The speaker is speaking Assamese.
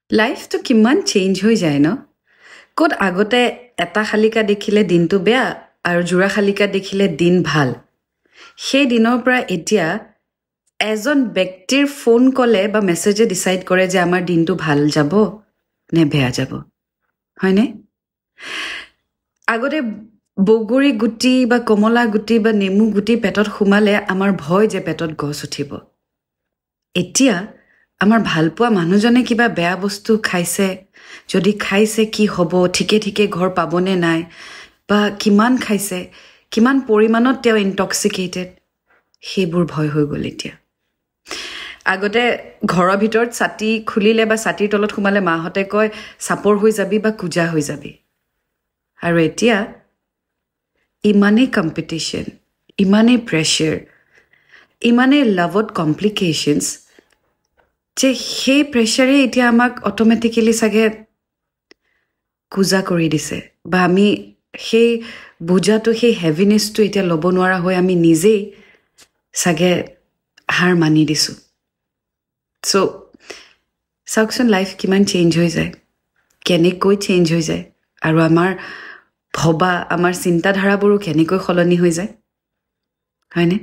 লাইফটো কিমান চেঞ্জ হৈ যায় ন ক'ত আগতে এটা শালিকা দেখিলে দিনটো বেয়া আৰু জোৰা শালিকা দেখিলে দিন ভাল সেই দিনৰ পৰা এতিয়া এজন ব্যক্তিৰ ফোন কলে বা মেছেজে ডিসাইড কৰে যে আমাৰ দিনটো ভাল যাব নে বেয়া যাব হয়নে আগতে বগৰী গুটি বা কমলা গুটি বা নেমু গুটি পেটত সোমালে আমাৰ ভয় যে পেটত গছ উঠিব এতিয়া আমাৰ ভালপোৱা মানুহজনে কিবা বেয়া বস্তু খাইছে যদি খাইছে কি হ'ব ঠিকে ঠিকে ঘৰ পাবনে নাই বা কিমান খাইছে কিমান পৰিমাণত তেওঁ ইনটক্সিকেটেড সেইবোৰ ভয় হৈ গ'ল এতিয়া আগতে ঘৰৰ ভিতৰত ছাতি খুলিলে বা ছাতিৰ তলত সোমালে মাহঁতে কয় সাপৰ হৈ যাবি বা কুজা হৈ যাবি আৰু এতিয়া ইমানে কম্পিটিশন ইমানে প্ৰেছাৰ ইমানে লাভত কমপ্লিকেশনছ যে সেই প্ৰেছাৰে এতিয়া আমাক অটোমেটিক্যালি সাগে কুজা কৰি দিছে বা আমি সেই বুজাটো সেই হেভিনেছটো এতিয়া ল'ব নোৱাৰা হৈ আমি নিজেই সাগে হাৰ মানি দিছো সো চাওকচোন লাইফ কিমান চেঞ্জ হৈ যায় কেনেকৈ চেঞ্জ হৈ যায় আৰু আমাৰ ভবা আমাৰ চিন্তাধাৰাবোৰো কেনেকৈ সলনি হৈ যায় হয়নে